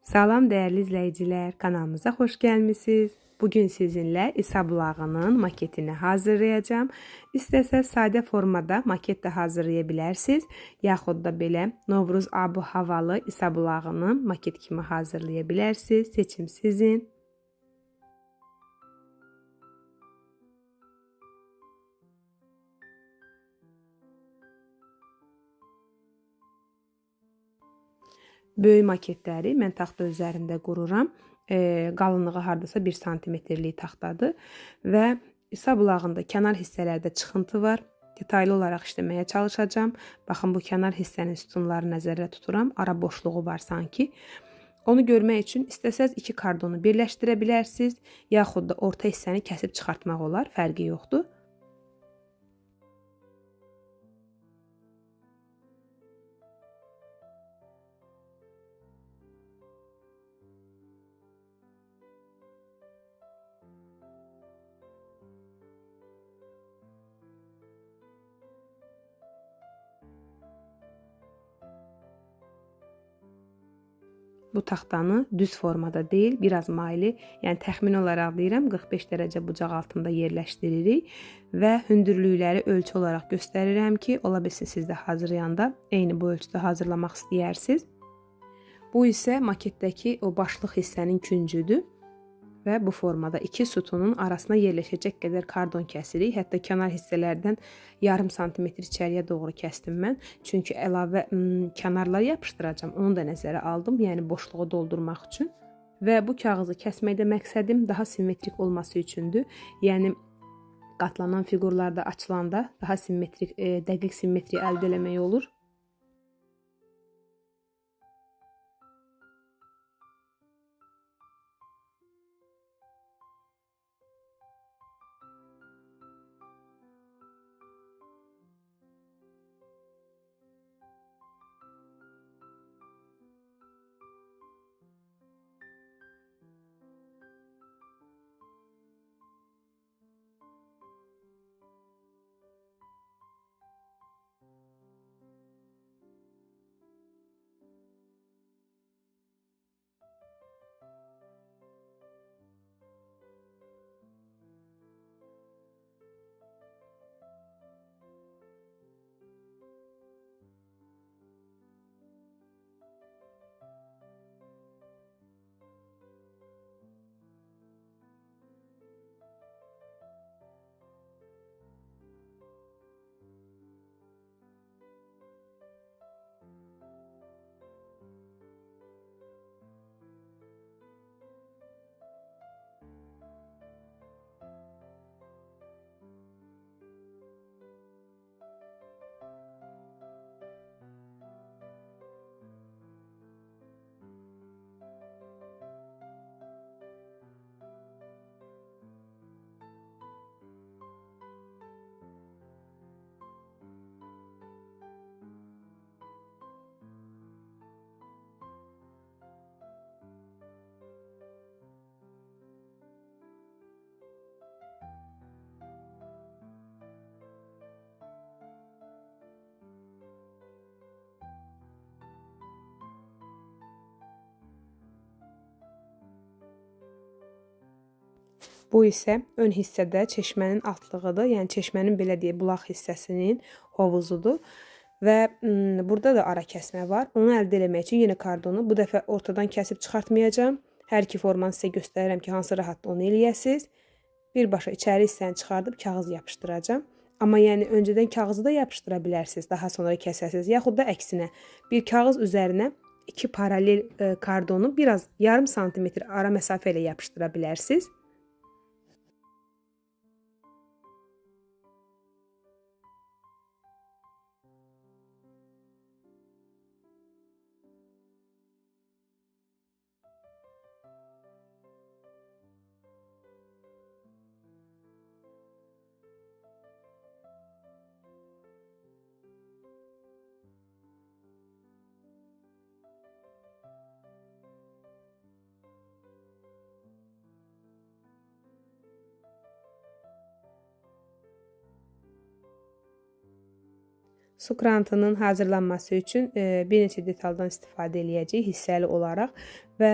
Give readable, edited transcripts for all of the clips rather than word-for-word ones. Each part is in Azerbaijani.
Salam dəyərli izləyicilər, kanalımıza xoş gəlmisiniz. Bugün sizinlə İsa bulağının maketini hazırlayacağım. İstəsəz sadə formada maket də hazırlaya bilərsiniz, yaxud da belə Novruz abu havalı İsa bulağını maket kimi hazırlaya bilərsiniz. Seçim sizin. Böyük maketləri mən taxta üzərində qururam. Qalınlığı hardasa 1 sm-lik taxtadır və İsa bulağında kənar hissələrdə çıxıntı var. Detaylı olaraq işləməyə çalışacağım. Baxın, bu kənar hissənin sütunları nəzərdə tuturam. Ara boşluğu var sanki. Onu görmək üçün istəsəz 2 kardonu birləşdirə bilərsiniz, yaxud da orta hissəni kəsib çıxartmaq olar, fərqi yoxdur. Bu taxtanı düz formada deyil, biraz maylı, yəni təxmini olaraq deyirəm 45 dərəcə bucaq altında yerləşdiririk və hündürlükləri ölçü olaraq göstərirəm ki, ola bilsin siz də hazırlayanda eyni bu ölçüdə hazırlamaq istəyirsiniz. Bu isə maketdəki o başlıq hissənin küncüdür və bu formada 2 sütunun arasına yerləşəcək qədər kardon kəsirik. Hətta kənar hissələrdən yarım santimetr içəriyə doğru kəsdim mən. Çünki əlavə kənarlara yapışdıracağam. Onu da nəzərə aldım, yəni boşluğu doldurmaq üçün. Və bu kağızı kəsməkdə məqsədim daha simmetrik olması üçündür. Yəni qatlanan fiqurlarda açılanda daha simmetrik, dəqiq simmetriya əldə etmək olur. Bu isə ön hissədə çeşmənin altlığıdır. Yəni çeşmənin belə deyək, bulaq hissəsinin hovuzudur. Və burada da ara kəsmə var. Onu əldə etmək üçün yenə kardonu bu dəfə ortadan kəsib çıxartmayacağam. Hər iki formanı sizə göstərirəm ki, hansı rahat onu eləyəsiniz. Birbaşa içəri hissəni çıxardıb kağız yapışdıracağam. Amma yəni öncədən kağızı da yapışdıra bilərsiniz, daha sonra kəsəsiniz. Yaxud da əksinə bir kağız üzərinə 2 paralel kardonu biraz yarım santimetr ara məsafə ilə yapışdıra bilərsiniz. Su krantının hazırlanması üçün bir neçə detaldan istifadə eləyəcəyik hissəli olaraq və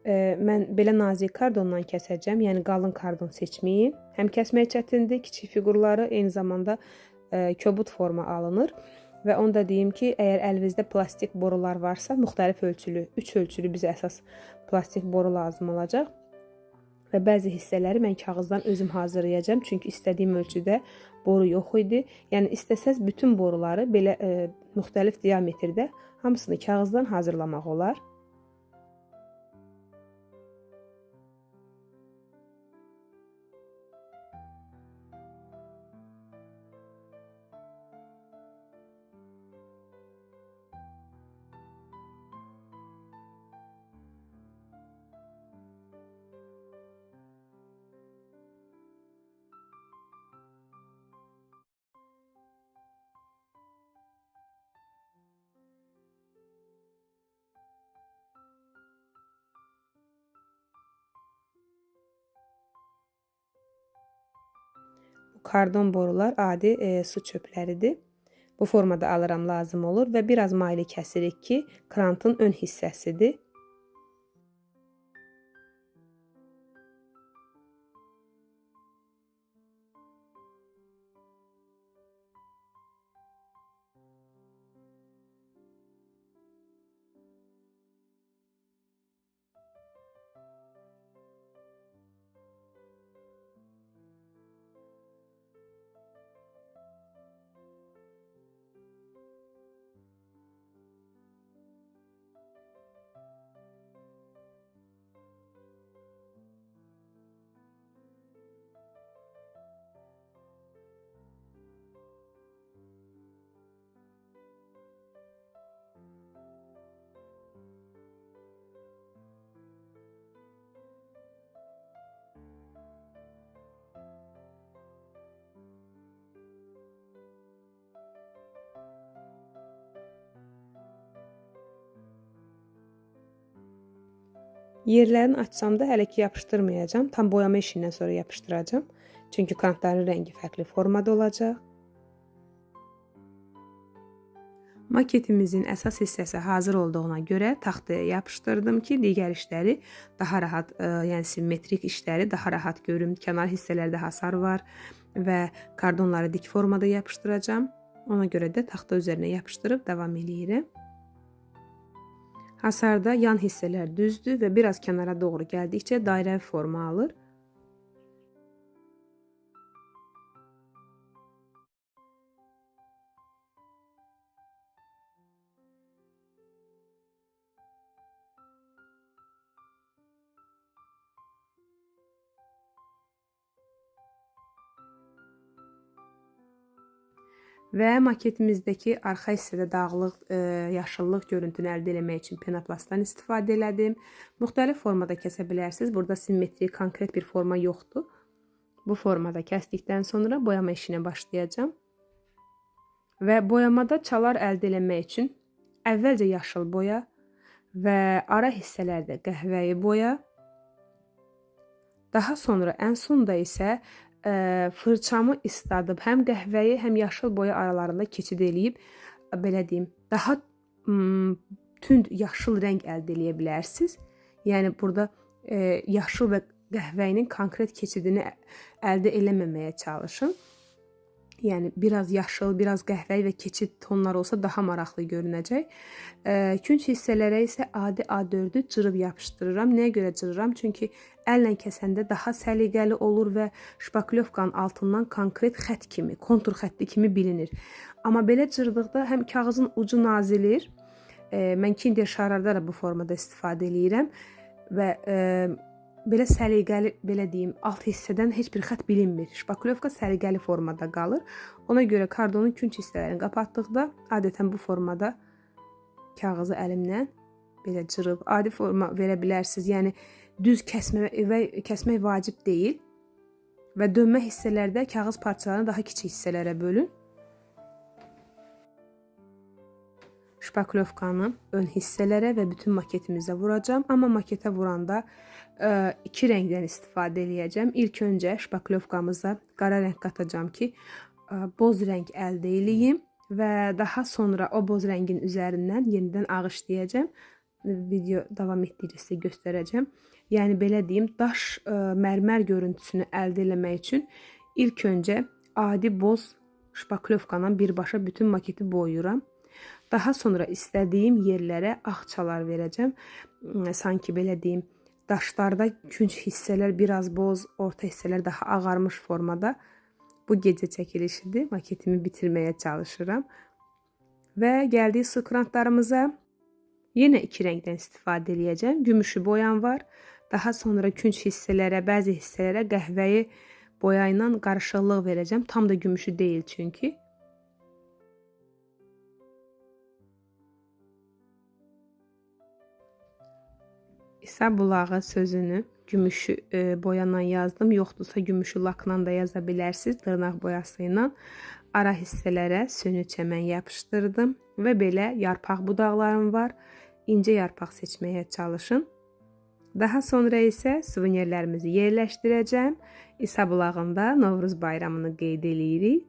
mən belə nazik kardondan kəsəcəm, yəni qalın kardon seçməyin. Həm kəsmək çətindir, kiçik fiqurları, eyni zamanda kobud forma alınır. Və onu da deyim ki, əgər əlinizdə plastik borular varsa, müxtəlif ölçülü, 3 ölçülü bizə əsas plastik boru lazım olacaq. Və bəzi hissələri mən kağızdan özüm hazırlayacağım, çünki istədiyim ölçüdə boru yox idi. Yəni istəsəz bütün boruları belə müxtəlif diametrdə hamısını kağızdan hazırlamaq olar. Kardon borular adi su çöpləridir. Bu formada alıram lazım olur və biraz maylı kəsirik ki, krantın ön hissəsidir. Yerlərini açsam da hələ ki yapışdırmayacağım. Tam boyama işindən sonra yapışdıracağım. Çünki krantların rəngi fərqli formada olacaq. Maketimizin əsas hissəsi hazır olduğuna görə taxtaya yapışdırdım ki, digər işləri daha rahat, yəni simmetrik işləri daha rahat görüm. Kənar hissələrdə hasar var və kardonları dik formada yapışdıracağım. Ona görə də taxta üzərinə yapışdırıb davam eləyirəm. Hasarda yan hissələr düzdür və biraz kənara doğru gəldikcə dairəvi forma alır. Və maketimizdəki arxa hissədə dağlıq, yaşıllıq görüntünü əldə etmək üçün penoplastdan istifadə elədim. Müxtəlif formada kəsə bilərsiniz. Burada simmetrik, konkret bir forma yoxdur. Bu formada kəsdikdən sonra boyama işinə başlayacağım. Və boyamada çalar əldə etmək üçün əvvəlcə yaşıl boya və ara hissələrdə qəhvəyi boya. Daha sonra ən sonda isə fırçamı isladıb həm qəhvəyi, həm yaşıl boya aralarında keçid eləyib, belə deyim, daha tünd yaşıl rəng əldə edə bilərsiniz. Yəni burada yaşıl və qəhvəyinin konkret keçidini əldə eləməməyə çalışın. Yəni biraz yaşıl, biraz qəhvəyi və keçid tonları olsa daha maraqlı görünəcək. Künc hissələrə isə adi A4-ü cırıb yapışdırıram. Nəyə görə cırıram? Çünki əllə kəsəndə daha səliqəli olur və şpaklyovkanın altından konkret xətt kimi, kontur xətti kimi bilinir. Amma belə cırdıqda həm kağızın ucu nazilir. Mən Kinder şarlarda da bu formada istifadə eləyirəm və belə səliqəli, belə deyim, alt hissədən heç bir xətt bilinmir. Şpaklyovka səliqəli formada qalır. Ona görə kardonun künc hissələrini qapatdıqda adətən bu formada kağızı əlimlə belə cırıb adi forma verə bilərsiniz. Yəni düz kəsmək vacib deyil. Və dönmə hissələrdə kağız parçalarını daha kiçik hissələrə bölün. Şpaklyovkanı ön hissələrə və bütün maketimizə vuracağım. Amma maketə vuranda iki rəngdən istifadə eləyəcəm. İlk öncə şpaklyovkamıza qara rəng qatacağım ki, boz rəng əldə eləyim və daha sonra o boz rəngin üzərindən yenidən ağ işləyəcəm. Video davam etdikcə sizə göstərəcəm. Yəni belə deyim, daş mərmər görüntüsünü əldə etmək üçün ilk öncə adi boz şpaklovkayla birbaşa bütün maketi boyuram. Daha sonra istədiyim yerlərə ağçalar verəcəm. Sanki belə deyim, daşlarda künc hissələr biraz boz, orta hissələr daha ağarmış formada. Bu gecə çəkilişidir. Maketimi bitirməyə çalışıram. Və gəldik su krantlarımıza. Yenə iki rəngdən istifadə edəcəm. Gümüşü boyam var. Daha sonra künc hissələrə, bəzi hissələrə qəhvəyi boya ilə qarışıqlıq verəcəm. Tam da gümüşü deyil çünki. İsa bulağı sözünü gümüşü boyanla yazdım. Yoxdursa gümüşü lakla da yaza bilərsiniz. Dırnaq boyası ilə ara hissələrə sönü çəmən yapışdırdım. Və belə yarpaq budaqlarım var. İncə yarpaq seçməyə çalışın. Daha sonra isə suvenirlərimizi yerləşdirəcəm. İsa bulağında Novruz bayramını qeyd edirik.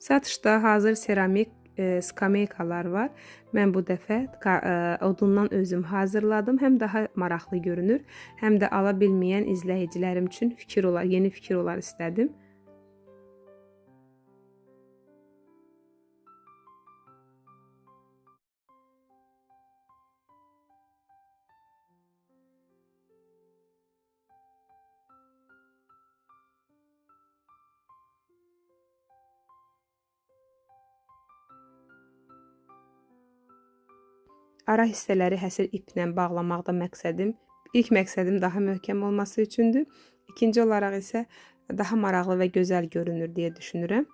Satışda hazır seramik skameykalar var. Mən bu dəfə odundan özüm hazırladım. Həm daha maraqlı görünür, həm də ala bilməyən izləyicilərim üçün yeni fikir olar istədim. Ara hissələri həsir iplə bağlamaqda ilk məqsədim daha möhkəm olması üçündür. İkinci olaraq isə daha maraqlı və gözəl görünür deyə düşünürəm.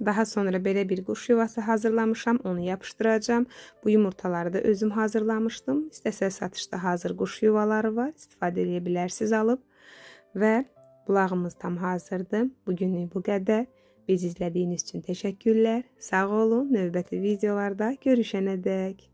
Daha sonra belə bir quş yuvası hazırlamışam, onu yapışdıracağım. Bu yumurtaları da özüm hazırlamışdım. İstəsəz satışda hazır quş yuvaları var, istifadə edə bilərsiniz alıb. Və bulağımız tam hazırdır. Bugünlük bu qədər. Bizi izlədiyiniz üçün təşəkkürlər. Sağ olun. Növbəti videolarda görüşənədək.